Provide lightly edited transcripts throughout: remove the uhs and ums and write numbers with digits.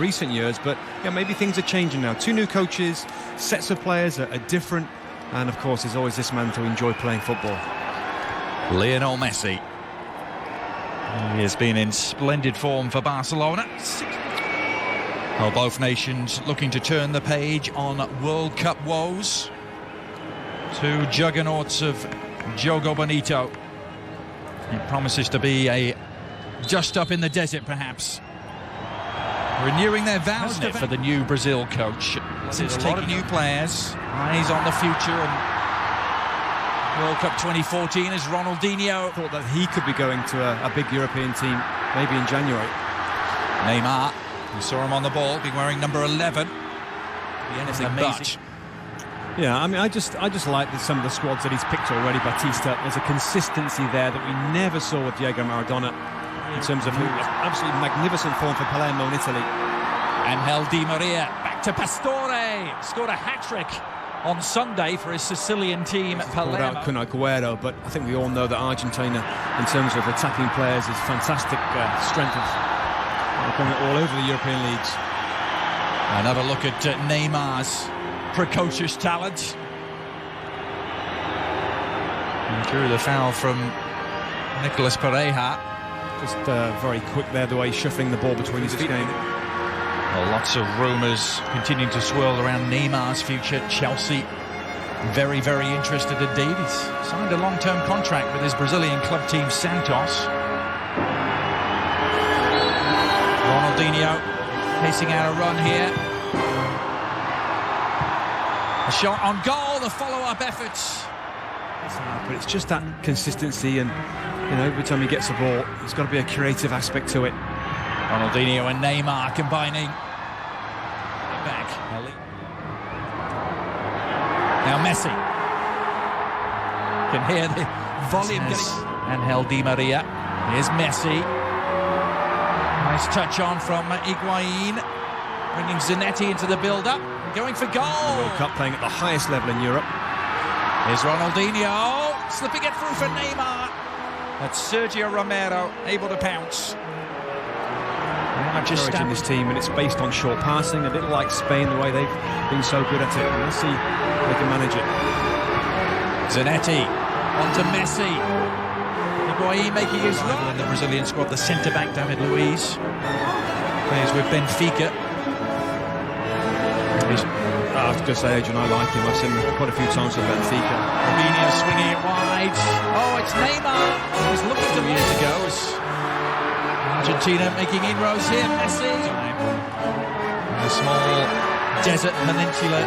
recent years, but yeah, maybe things are changing now. Two new coaches, sets of players are different, and of course there's always this man to enjoy playing football. Lionel Messi. He has been in splendid form for Barcelona. Well, both nations looking to turn the page on World Cup woes. Two juggernauts of Jogo Bonito. It promises to be a just up in the desert, perhaps. Renewing their vows for the new Brazil coach. Since taking new players, eyes on the future, and World Cup 2014 is Ronaldinho. Thought that he could be going to a big European team, maybe in January. Neymar, we saw him on the ball, being wearing number 11. Anything but. Yeah, I mean, I just like some of the squads that he's picked already. Batista, there's a consistency there that we never saw with Diego Maradona in terms of absolutely magnificent form for Palermo in Italy. Angel Di Maria, back to Pastore, scored a hat-trick on Sunday for his Sicilian team, Palermo. Kun Agüero, but I think we all know that Argentina, in terms of attacking players, is fantastic strength of all over the European leagues. Another look at Neymar's precocious talent. And drew the foul from Nicolas Pereira. Just very quick there, the way he's shuffling the ball between his feet. Well, lots of rumours continuing to swirl around Neymar's future. Chelsea very, very interested indeed. He's signed a long-term contract with his Brazilian club team Santos. Ronaldinho pacing out a run here. A shot on goal, the follow-up efforts. But it's just that consistency, and you know, every time he gets the ball, there's got to be a creative aspect to it. Ronaldinho and Neymar combining. Back. Now Messi. Can hear the volume getting. Angel Di Maria. Here's Messi. Nice touch on from Higuain. Bringing Zanetti into the build-up. Going for goal. World Cup playing at the highest level in Europe. Here's Ronaldinho. Slipping it through for Neymar. That's Sergio Romero able to pounce. Just in this team, and it's based on short passing, a little like Spain, the way they've been so good at it. We'll see if they can manage it. Zanetti onto Messi. Higuain making his run in the Brazilian squad. The centre-back David Luiz plays with Benfica. I was going to say, Adrian, I like him. I've seen him quite a few times with Benfica. Robinho swinging it wide. Oh, it's Neymar. He was looking 2 years ago as Argentina making inroads here. Messi. A small desert peninsula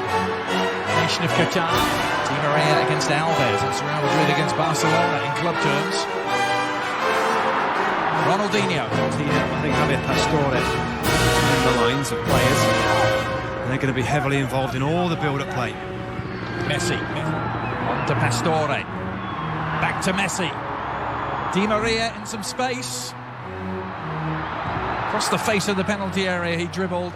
nation of Qatar. Di Maria against Alves. It's Real Madrid against Barcelona in club terms. Ronaldinho. I think Javier Pastore in the lines of players. And they're going to be heavily involved in all the build-up play. Messi. On to Pastore. Back to Messi. Di Maria in some space. Across the face of the penalty area, he dribbled.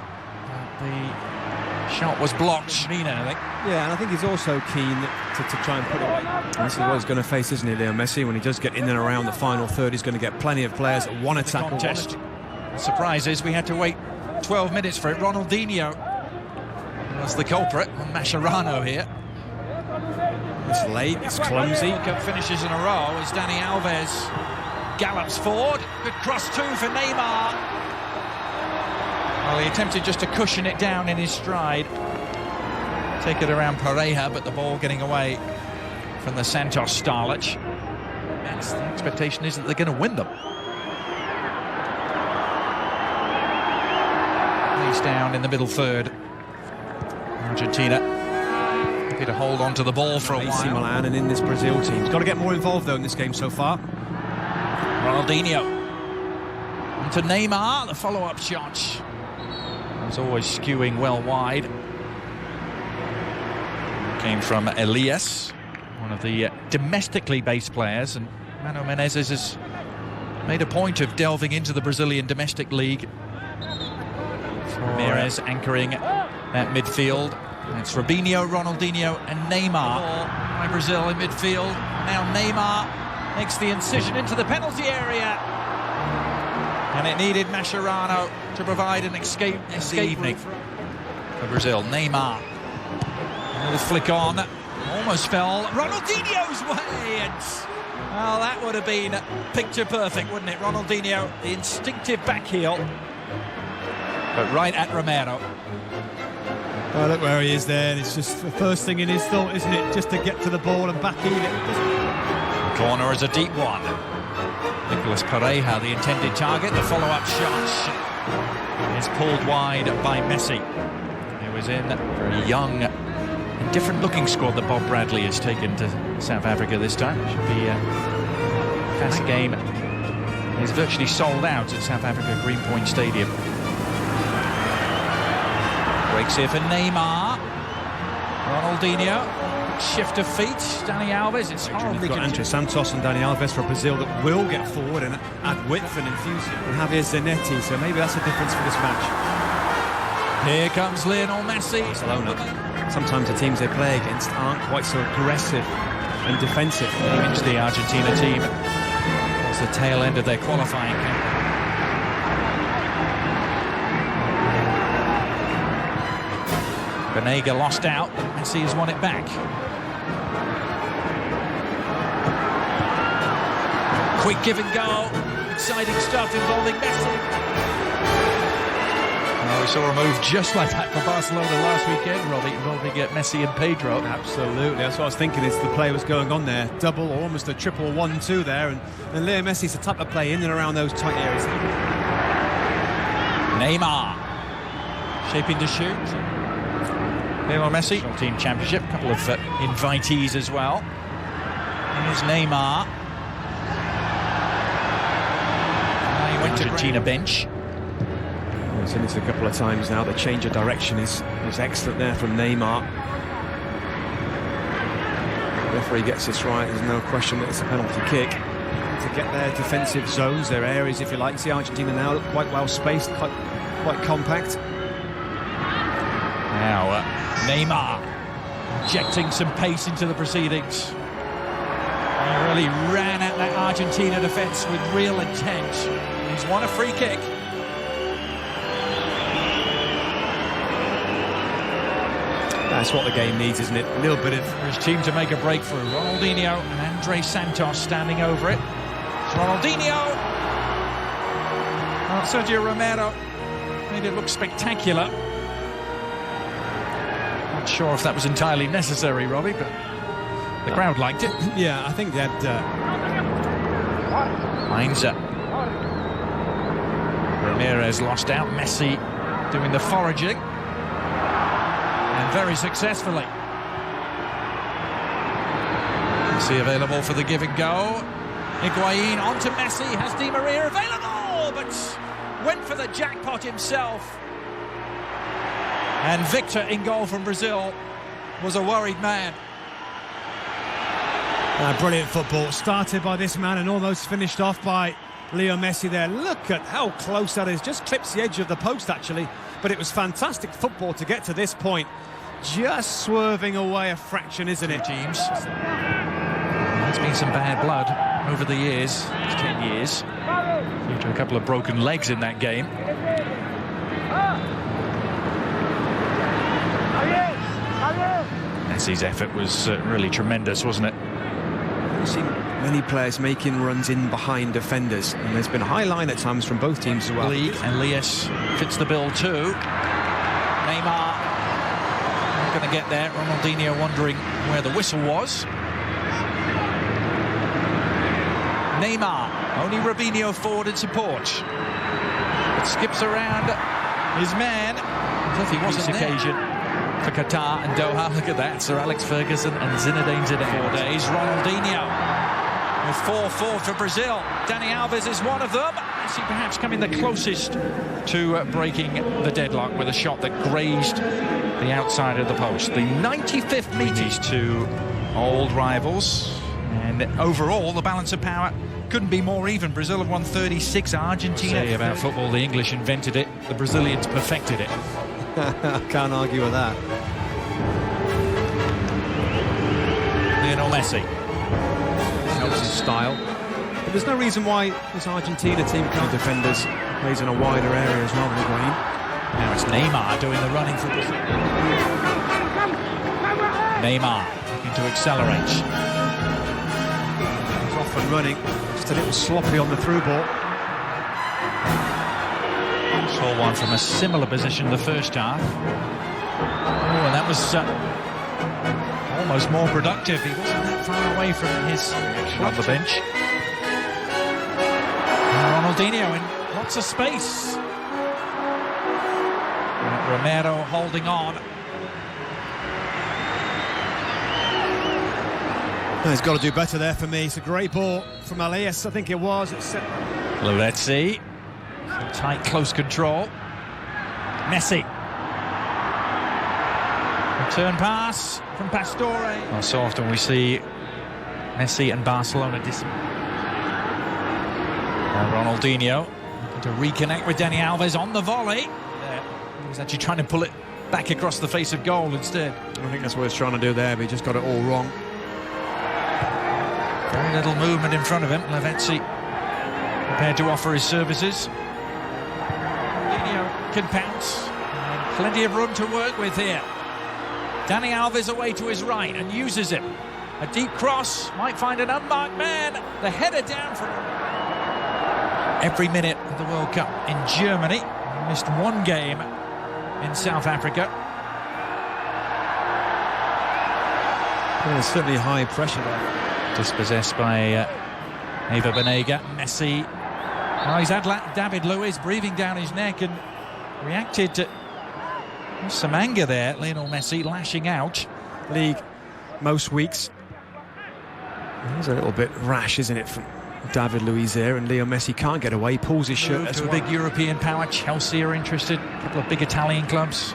The shot was blocked. Mina, I think. Yeah, and I think he's also keen to try and put it away. This is what he's going to face, isn't he, Leo Messi? When he does get in and around the final third, he's going to get plenty of players that want to tackle. The surprise is we had to wait 12 minutes for it. Ronaldinho was the culprit. Mascherano here. It's late, it's clumsy. Cup finishes in a row as Dani Alves gallops forward. Good cross too for Neymar. Well, he attempted just to cushion it down in his stride. Take it around Pereira, but the ball getting away from the Santos starlet. And the expectation is that they're going to win them. He's down in the middle third. Argentina happy to hold on to the ball for a while. AC Milan and in this Brazil team. He's got to get more involved, though, in this game so far. Ronaldinho. Onto Neymar, the follow-up shot. Was always skewing well wide. Came from Elias, one of the domestically based players, and Mano Menezes has made a point of delving into the Brazilian domestic league. Ramirez anchoring at midfield. It's Robinho, Ronaldinho and Neymar by Brazil in midfield. Now Neymar makes the incision into the penalty area. And it needed Mascherano to provide an escape evening for Brazil. Neymar. Another flick on. Almost fell Ronaldinho's way. And, well, that would have been picture perfect, wouldn't it? Ronaldinho, the instinctive back heel. But right at Romero. Oh, look where he is there. And it's just the first thing in his thought, isn't it? Just to get to the ball and back in it. The corner is a deep one. Nicolas Pereira, the intended target. The follow-up shot is pulled wide by Messi. He was in a very young and different-looking squad that Bob Bradley has taken to South Africa this time. It should be a fast game. It's virtually sold out at South Africa Greenpoint Stadium. Breaks here for Neymar. Ronaldinho. Shift of feet. Dani Alves. It's horribly. You've got Andre Santos and Dani Alves for Brazil that will get forward and add width and enthusiasm. And Javier Zanetti, so maybe that's a difference for this match. Here comes Lionel Messi. Barcelona. Sometimes the teams they play against aren't quite so aggressive and defensive. Into the Argentina team. It's the tail end of their qualifying camp. Benega lost out. Messi has won it back. Quick give and go. Exciting stuff involving Messi. Oh, we saw a move just like that for Barcelona last weekend, Robbie, involving Messi and Pedro. Absolutely, that's what I was thinking. Is the play was going on there, double or almost a triple 1-2 there, and Leo Messi's the type of play in and around those tight areas. Neymar shaping to shoot. Lionel Messi, team championship, a couple of invitees as well. Here's Neymar. He went to Argentina bench. He's seen this a couple of times now. The change of direction is excellent there from Neymar. The referee gets this right. There's no question that it's a penalty kick. To get their defensive zones, their areas, if you like. See Argentina now look quite well spaced, quite compact. Now Neymar injecting some pace into the proceedings. He really ran at that Argentina defence with real intent. He's won a free kick. That's what the game needs, isn't it? A little bit of... For his team to make a breakthrough. Ronaldinho and Andre Santos standing over it. It's Ronaldinho. Oh, Sergio Romero made it look spectacular. Not sure if that was entirely necessary, Robbie, but the crowd liked it. Yeah, I think that... Heinze. Ramirez lost out. Messi doing the foraging. And very successfully. Messi available for the give and go. Higuain onto Messi. Has Di Maria available, but went for the jackpot himself. And Victor in goal from Brazil was a worried man. Brilliant football. Started by this man and almost finished off by Leo Messi there. Look at how close that is. Just clips the edge of the post, actually. But it was fantastic football to get to this point. Just swerving away a fraction, isn't it? Teams. There's been some bad blood over the years, 10 years, due to a couple of broken legs in that game. Messi's effort was really tremendous, wasn't it? I've seen many players making runs in behind defenders, and there's been a high line at times from both teams as well. League, and Lias fits the bill too. Neymar not going to get there. Ronaldinho wondering where the whistle was. Neymar, only Robinho forward in support. It skips around his man as if he wasn't there. Occasion for Qatar and Doha. Look at that, Sir Alex Ferguson and Zinedine Zidane. 4 days. Ronaldinho with 4-4 for Brazil. Dani Alves is one of them. Messi perhaps coming the closest to breaking the deadlock with a shot that grazed the outside of the post. The 95th meet to old rivals, and overall the balance of power couldn't be more even. Brazil have won 36, Argentina. Say about football, the English invented it, the Brazilians perfected it. I can't argue with that. Lionel Messi. Helps his style. But there's no reason why this Argentina team can't defenders Plays in a wider area as well, Higuain. Now it's Neymar doing the running for Brazil. Neymar looking to accelerate. He's off and running, just a little sloppy on the through ball. Saw one from a similar position the first half. Oh, and that was almost more productive. He wasn't that far away from his on the bench. And Ronaldinho in lots of space. And Romero holding on. No, he's got to do better there for me. It's a great ball from Elias, I think it was. Let's see. Tight, close control. Messi. Return pass from Pastore. Well, so often we see Messi and Barcelona Ronaldinho looking to reconnect with Dani Alves on the volley. He was actually trying to pull it back across the face of goal instead. I think that's what he's trying to do there, but he just got it all wrong. Very little movement in front of him. Lavezzi prepared to offer his services. Ronaldinho can pounce. And plenty of room to work with here. Dani Alves away to his right and uses it. A deep cross, might find an unmarked man. The header down from every minute of the World Cup in Germany. He missed one game in South Africa. Yeah, there's certainly high pressure there. Dispossessed by Eva Banega. Messi. Well, he's had David Luiz breathing down his neck and reacted to some anger there. Lionel Messi lashing out. League most weeks. He's a little bit rash, isn't it, from David Luiz there, and Leo Messi can't get away, pulls his shirt to a big European power. Chelsea are interested, a couple of big Italian clubs.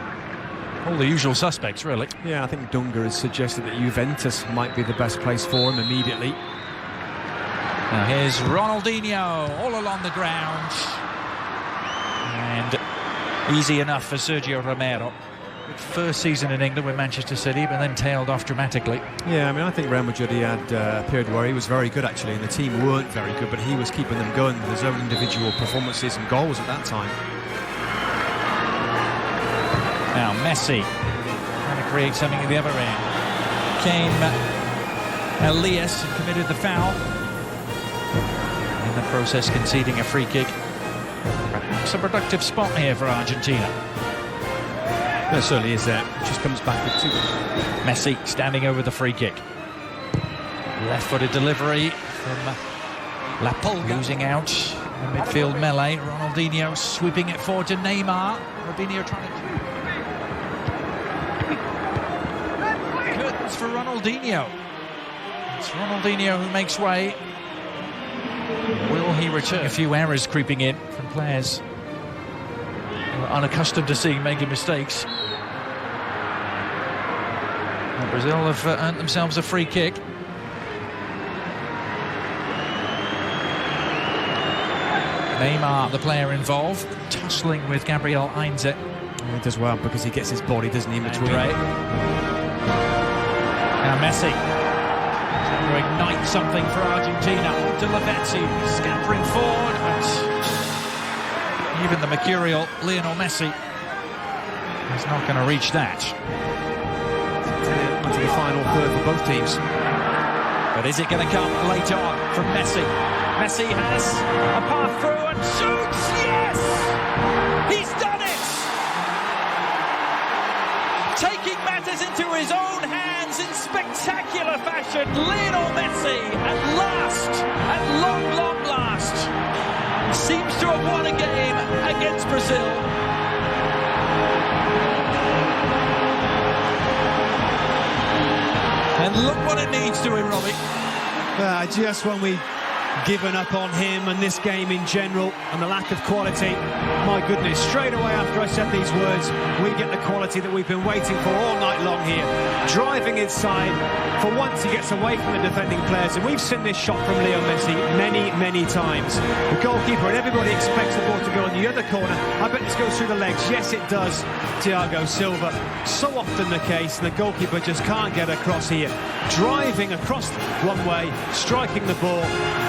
All the usual suspects, really. Yeah, I think Dunga has suggested that Juventus might be the best place for him immediately. Now here's Ronaldinho all along the ground. And easy enough for Sergio Romero. Good first season in England with Manchester City, but then tailed off dramatically. Yeah, I mean, I think Real Madrid, he had a period where he was very good, actually, and the team weren't very good, but he was keeping them going with his own individual performances and goals at that time. Now Messi trying to create something at the other end. Came Elias and committed the foul. In the process conceding a free kick. Perhaps a productive spot here for Argentina. There certainly is there. Just comes back with two. Messi standing over the free kick. Left-footed delivery from La Pulga. Losing out the midfield melee. Ronaldinho sweeping it forward to Neymar. Ronaldinho trying to... Curtains for Ronaldinho. It's Ronaldinho who makes way. Will he return? A few errors creeping in from players who are unaccustomed to seeing making mistakes. Well, Brazil have earned themselves a free kick. Neymar, the player involved, tussling with Gabriel Heinze. He does well because he gets his body, doesn't he, in between. Now Messi trying to ignite something for Argentina. To Lavezzi, scampering forward, but even the mercurial Lionel Messi is not going to reach that. Into the final third for both teams. But is it going to come later on from Messi? Messi has a path through and shoots! Yes! He's done it! Taking matters into his own hands in spectacular fashion, Lionel Messi, at long last, seems to have won a game against Brazil. And look what it needs to him, Robbie. Just when we given up on him and this game in general and the lack of quality, my goodness, straight away after I said these words, we get the quality that we've been waiting for all night long here. Driving inside, for once he gets away from the defending players, and we've seen this shot from Leo Messi many times. The goalkeeper, and everybody expects the ball to go in the other corner. I bet this goes through the legs. Yes, it does, Thiago Silva. So often the case, and the goalkeeper just can't get across here. Driving across one way, striking the ball.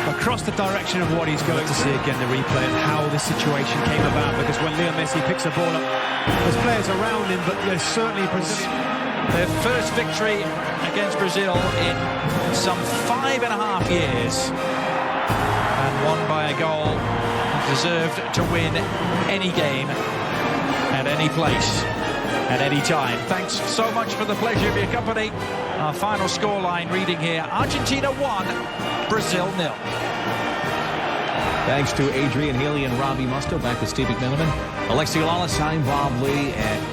The across the direction of what he's going to see again, the replay and how this situation came about, because when Leo Messi picks the ball up, there's players around him, but there's certainly Brazilian. Their first victory against Brazil in some 5.5 years, and won by a goal. Deserved to win any game at any place at any time. Thanks so much for the pleasure of your company. Our final scoreline reading here: Argentina 1, Brazil 0. Thanks to Adrian Haley and Robbie Musto. Back with Steve McMenamin, Alexi Lawless, I'm Bob Lee, and